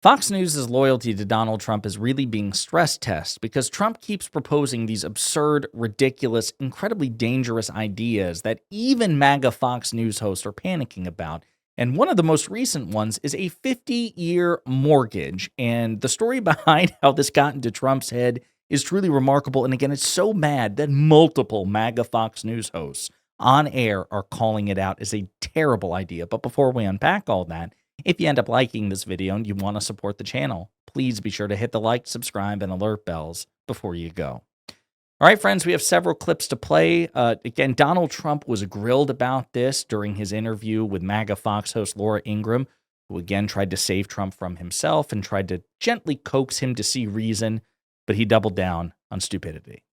Fox News' loyalty to Donald Trump is really being stress tested because Trump keeps proposing these absurd, ridiculous, incredibly dangerous ideas that even MAGA Fox News hosts are panicking about. And one of the most recent ones is a 50-year mortgage. And the story behind how this got into Trump's head is truly remarkable. And again, it's so mad that multiple MAGA Fox News hosts on air are calling it out as a terrible idea. But before we unpack all that, if you end up liking this video and you want to support the channel, please be sure to hit the like, subscribe, and alert bells before you go. All right, friends, we have several clips to play. Again, Donald Trump was grilled about this during his interview with MAGA Fox host Laura Ingraham, who again tried to save Trump from himself and tried to gently coax him to see reason, but he doubled down on stupidity.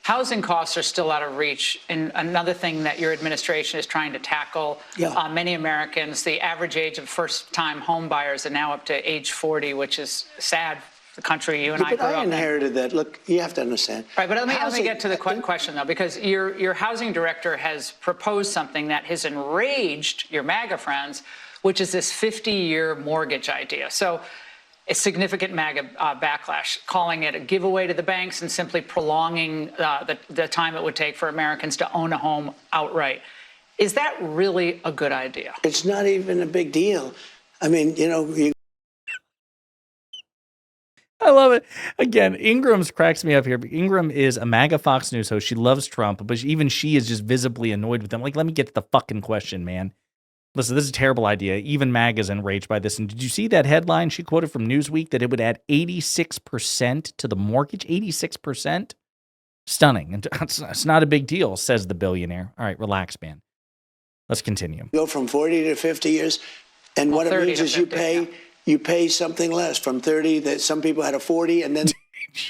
Housing costs are still out of reach, and another thing that your administration is trying to tackle. Many Americans, the average age of first-time home buyers are now up to age 40, which is sad for the country you and I grew up in. I inherited that. Look, you have to understand. Right, but let me get to the question, though, because your housing director has proposed something that has enraged your MAGA friends, which is this 50-year mortgage idea. So a significant MAGA backlash, calling it a giveaway to the banks and simply prolonging the time it would take for Americans to own a home outright. Is that really a good idea? It's not even a big deal. I mean, you know, I love it. Again, Ingram's cracks me up here. Ingraham is a MAGA Fox News host. She loves Trump, but even she is just visibly annoyed with him. Like, let me get to the fucking question, man. Listen, this is a terrible idea. Even MAGA is enraged by this. And did you see that headline she quoted from Newsweek that it would add 86% to the mortgage? 86%? Stunning. And it's not a big deal, says the billionaire. All right, relax, man. Let's continue. Go from 40 to 50 years, and what it means is you pay something less. From 30, that some people had a 40, and then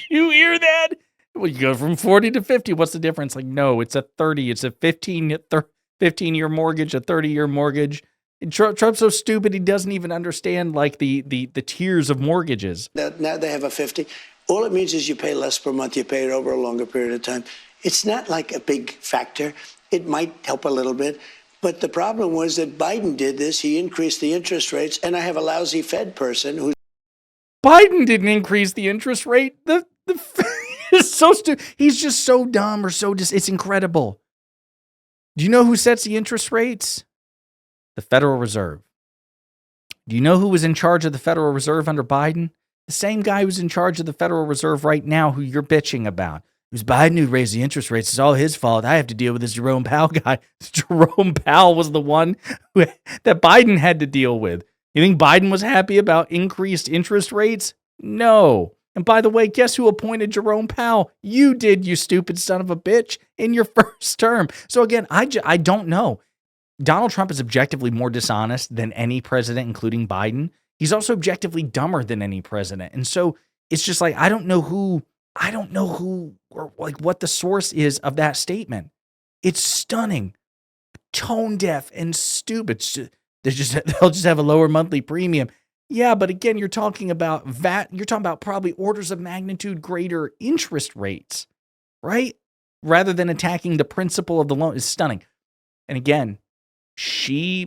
you hear that? Well, you go from 40 to 50. What's the difference? Like, no, it's a 30. It's a 15-year mortgage, a 30-year mortgage. And Trump's so stupid he doesn't even understand like the tiers of mortgages. Now they have a 50. All it means is you pay less per month. You pay it over a longer period of time. It's not like a big factor. It might help a little bit. But the problem was that Biden did this. He increased the interest rates. And I have a lousy Fed person who... Biden didn't increase the interest rate. It's so stupid. He's just so dumb or so it's incredible. Do you know who sets the interest rates? The Federal Reserve. Do you know who was in charge of the Federal Reserve under Biden? The same guy who's in charge of the Federal Reserve right now who you're bitching about. It was Biden who raised the interest rates. It's all his fault. I have to deal with this Jerome Powell guy. Jerome Powell was the one that Biden had to deal with. You think Biden was happy about increased interest rates? No. And by the way, guess who appointed Jerome Powell? You did, you stupid son of a bitch, in your first term. So again, I don't know. Donald Trump is objectively more dishonest than any president, including Biden. He's also objectively dumber than any president. And so it's just like, I don't know who, or like what the source is of that statement. It's stunning, tone deaf, and stupid. They'll just have a lower monthly premium. Yeah, but again, you're talking about you're talking about probably orders of magnitude greater interest rates, right? Rather than attacking the principle of the loan. Is stunning. And again,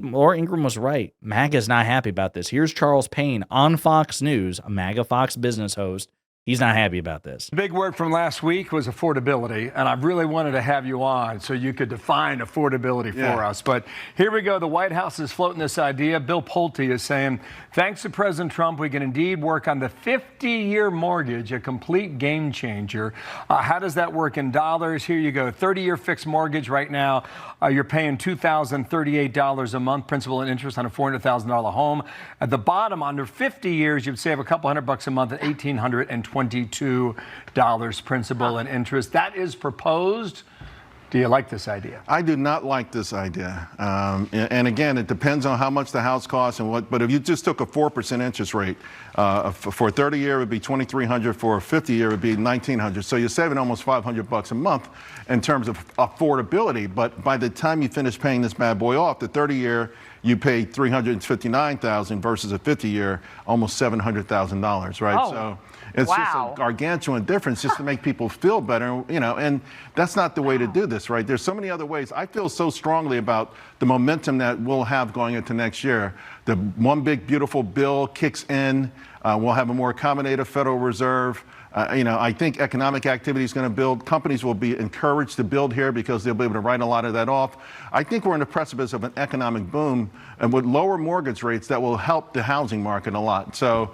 Laura Ingraham was right. MAGA is not happy about this. Here's Charles Payne on Fox News, a MAGA Fox business host. He's not happy about this. The big word from last week was affordability, and I really wanted to have you on so you could define affordability for us. But here we go. The White House is floating this idea. Bill Pulte is saying, thanks to President Trump, we can indeed work on the 50-year mortgage, a complete game changer. How does that work in dollars? Here you go. 30-year fixed mortgage right now. You're paying $2,038 a month, principal and interest on a $400,000 home. At the bottom, under 50 years, you'd save a couple $100 a month at $1,822 principal and interest. That is proposed. Do you like this idea? I do not like this idea. And again, it depends on how much the house costs and what. But if you just took a 4% interest rate, for a 30-year, it would be $2,300. For a 50-year, it would be $1,900. So you're saving almost $500 a month in terms of affordability. But by the time you finish paying this bad boy off, the 30-year, you pay $359,000 versus a 50-year, almost $700,000, right? Oh. So it's just a gargantuan difference just to make people feel better, you know, and that's not the way to do this, right? There's so many other ways. I feel so strongly about the momentum that we'll have going into next year The one big beautiful bill kicks in. We'll have a more accommodative Federal Reserve. I think economic activity is going to build. Companies will be encouraged to build here because they'll be able to write a lot of that off. I think we're on the precipice of an economic boom, and with lower mortgage rates, that will help the housing market a lot. So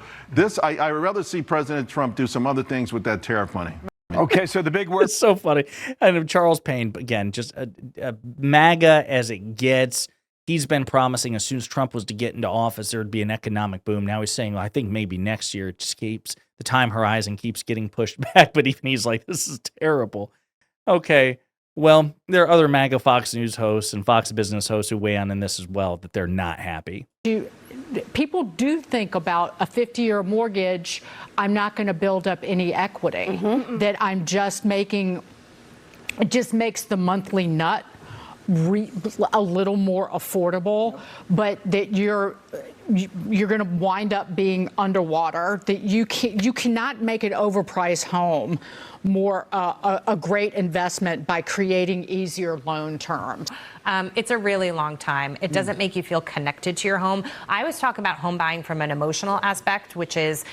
I would rather see President Trump do some other things with that tariff money. Okay, so the big word. It's so funny. And Charles Payne, again, just a MAGA as it gets. He's been promising as soon as Trump was to get into office, there would be an economic boom. Now he's saying, well, I think maybe next year. It just keeps, the time horizon keeps getting pushed back. But even he's like, this is terrible. Okay, well, there are other MAGA Fox News hosts and Fox Business hosts who weigh in this as well, that they're not happy. People do think about a 50-year mortgage. I'm not going to build up any equity. That I'm just making, it just makes the monthly nut a little more affordable, but that you're going to wind up being underwater. That you cannot make an overpriced home more a great investment by creating easier loan terms. It's a really long time. It doesn't make you feel connected to your home. I always talk about home buying from an emotional aspect, which is,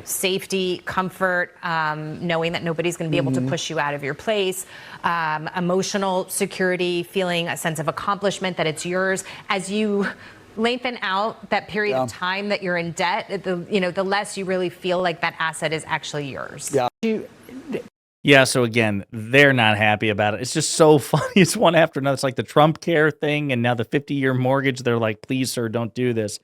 safety, comfort, knowing that nobody's going to be able to push you out of your place, emotional security, feeling a sense of accomplishment that it's yours. As you lengthen out that period of time that you're in debt, the less you really feel like that asset is actually yours. Yeah, so again, they're not happy about it. It's just so funny. It's one after another. It's like the Trump care thing, and now the 50-year mortgage. They're like, please, sir, don't do this.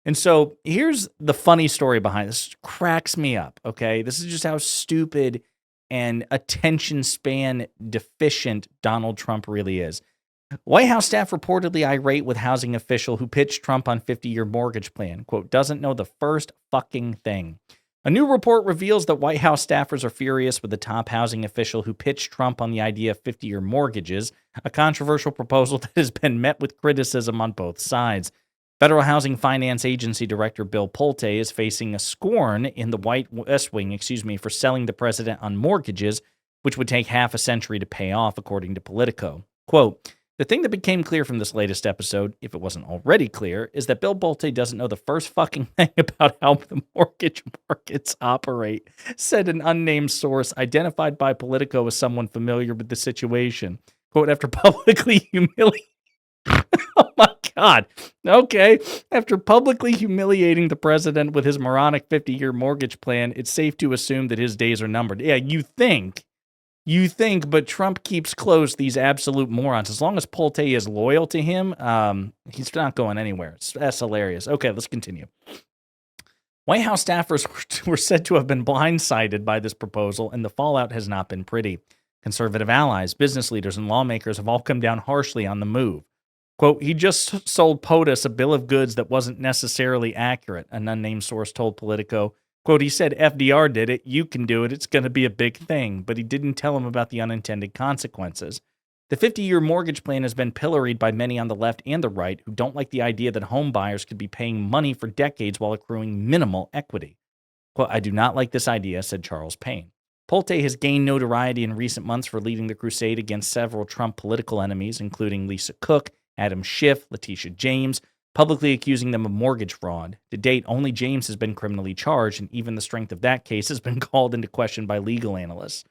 And so here's the funny story behind this. It cracks me up, okay? This is just how stupid and attention span deficient Donald Trump really is. White House staff reportedly irate with housing official who pitched Trump on 50-year mortgage plan. Quote, doesn't know the first fucking thing. A new report reveals that White House staffers are furious with the top housing official who pitched Trump on the idea of 50-year mortgages, a controversial proposal that has been met with criticism on both sides. Federal Housing Finance Agency Director Bill Pulte is facing a scorn in the White West Wing, for selling the president on mortgages, which would take half a century to pay off, according to Politico. Quote, the thing that became clear from this latest episode, if it wasn't already clear, is that Bill Pulte doesn't know the first fucking thing about how the mortgage markets operate, said an unnamed source identified by Politico as someone familiar with the situation. Quote, after publicly humiliating... Oh my God. Okay. After publicly humiliating the president with his moronic 50-year mortgage plan, it's safe to assume that his days are numbered. Yeah, you think, but Trump keeps close these absolute morons. As long as Pulte is loyal to him, he's not going anywhere. That's hilarious. Okay, let's continue. White House staffers were said to have been blindsided by this proposal, and the fallout has not been pretty. Conservative allies, business leaders, and lawmakers have all come down harshly on the move. Quote, he just sold POTUS a bill of goods that wasn't necessarily accurate, an unnamed source told Politico. Quote, he said FDR did it, you can do it, it's going to be a big thing, but he didn't tell him about the unintended consequences. The 50-year mortgage plan has been pilloried by many on the left and the right who don't like the idea that home buyers could be paying money for decades while accruing minimal equity. Quote, I do not like this idea, said Charles Payne. Pulte has gained notoriety in recent months for leading the crusade against several Trump political enemies, including Lisa Cook, Adam Schiff, Letitia James, publicly accusing them of mortgage fraud. To date, only James has been criminally charged, and even the strength of that case has been called into question by legal analysts.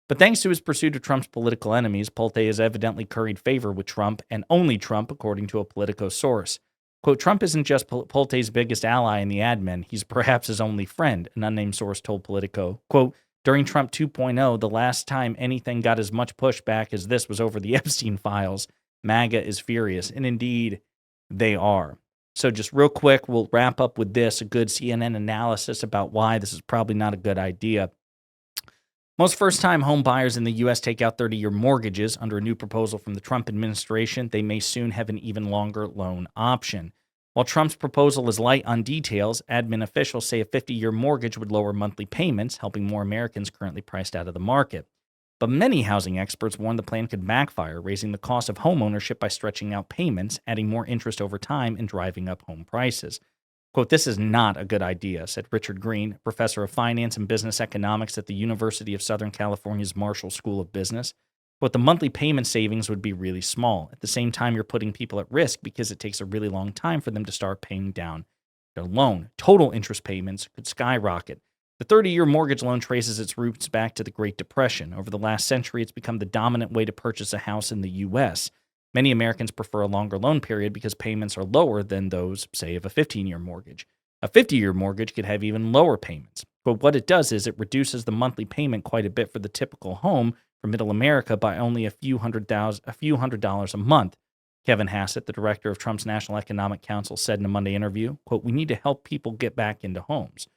But thanks to his pursuit of Trump's political enemies, Pulte has evidently curried favor with Trump, and only Trump, according to a Politico source. Quote, Trump isn't just Pulte's biggest ally in the admin, he's perhaps his only friend, an unnamed source told Politico. Quote, during Trump 2.0, the last time anything got as much pushback as this was over the Epstein files. MAGA is furious, and indeed, they are. So just real quick, we'll wrap up with this, a good CNN analysis about why this is probably not a good idea. Most first-time home buyers in the U.S. take out 30-year mortgages. Under a new proposal from the Trump administration, they may soon have an even longer loan option. While Trump's proposal is light on details, admin officials say a 50-year mortgage would lower monthly payments, helping more Americans currently priced out of the market. But many housing experts warn the plan could backfire, raising the cost of home ownership by stretching out payments, adding more interest over time, and driving up home prices. Quote, this is not a good idea, said Richard Green, professor of finance and business economics at the University of Southern California's Marshall School of Business. But the monthly payment savings would be really small. At the same time, you're putting people at risk because it takes a really long time for them to start paying down their loan. Total interest payments could skyrocket. The 30-year mortgage loan traces its roots back to the Great Depression. Over the last century, it's become the dominant way to purchase a house in the U.S. Many Americans prefer a longer loan period because payments are lower than those, say, of a 15-year mortgage. A 50-year mortgage could have even lower payments. But what it does is it reduces the monthly payment quite a bit for the typical home for middle America by only a few hundred dollars a month. Kevin Hassett, the director of Trump's National Economic Council, said in a Monday interview, quote, "We need to help people get back into homes."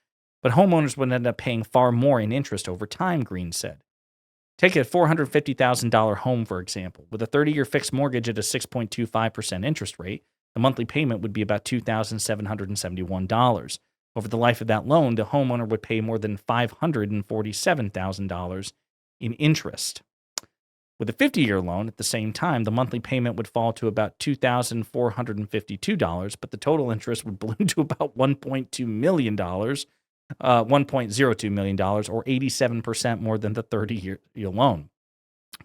But homeowners would end up paying far more in interest over time, Green said. Take a $450,000 home, for example. With a 30-year fixed mortgage at a 6.25% interest rate, the monthly payment would be about $2,771. Over the life of that loan, the homeowner would pay more than $547,000 in interest. With a 50-year loan, at the same time, the monthly payment would fall to about $2,452, but the total interest would balloon to about $1.02 million, or 87% more than the 30-year loan.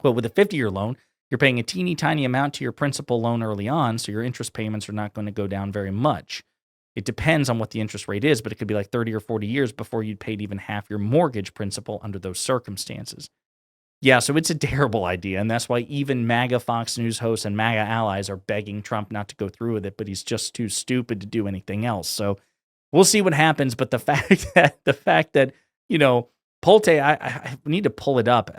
Well, with a 50-year loan, you're paying a teeny tiny amount to your principal loan early on, so your interest payments are not going to go down very much. It depends on what the interest rate is, but it could be like 30 or 40 years before you'd paid even half your mortgage principal under those circumstances. Yeah, so it's a terrible idea, and that's why even MAGA Fox News hosts and MAGA allies are begging Trump not to go through with it, but he's just too stupid to do anything else. So we'll see what happens, but the fact that Pulte, I need to pull it up.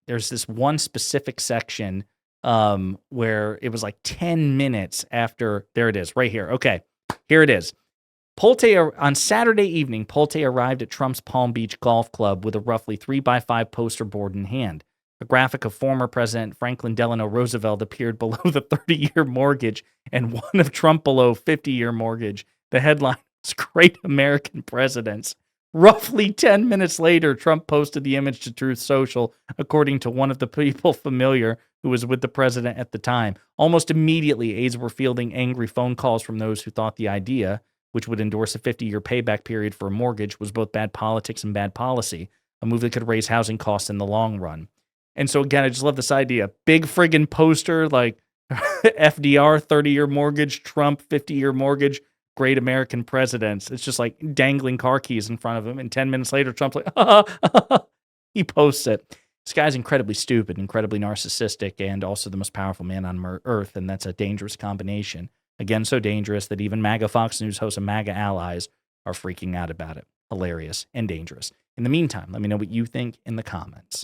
There's this one specific section where it was like 10 minutes after. There it is, right here. Okay, here it is. Pulte, on Saturday evening, Pulte arrived at Trump's Palm Beach Golf Club with a roughly 3x5 poster board in hand. A graphic of former President Franklin Delano Roosevelt appeared below the 30-year mortgage and one of Trump below 50-year mortgage. The headline was Great American Presidents. Roughly 10 minutes later, Trump posted the image to Truth Social, according to one of the people familiar who was with the president at the time. Almost immediately, aides were fielding angry phone calls from those who thought the idea, which would endorse a 50-year payback period for a mortgage, was both bad politics and bad policy, a move that could raise housing costs in the long run. And so, again, I just love this idea. Big friggin' poster, like FDR, 30-year mortgage, Trump, 50-year mortgage, great American presidents. It's just like dangling car keys in front of him. And 10 minutes later, Trump's like, he posts it. This guy's incredibly stupid, incredibly narcissistic, and also the most powerful man on earth, and that's a dangerous combination. Again, so dangerous that even MAGA Fox News hosts and MAGA allies are freaking out about it. Hilarious and dangerous. In the meantime, let me know what you think in the comments.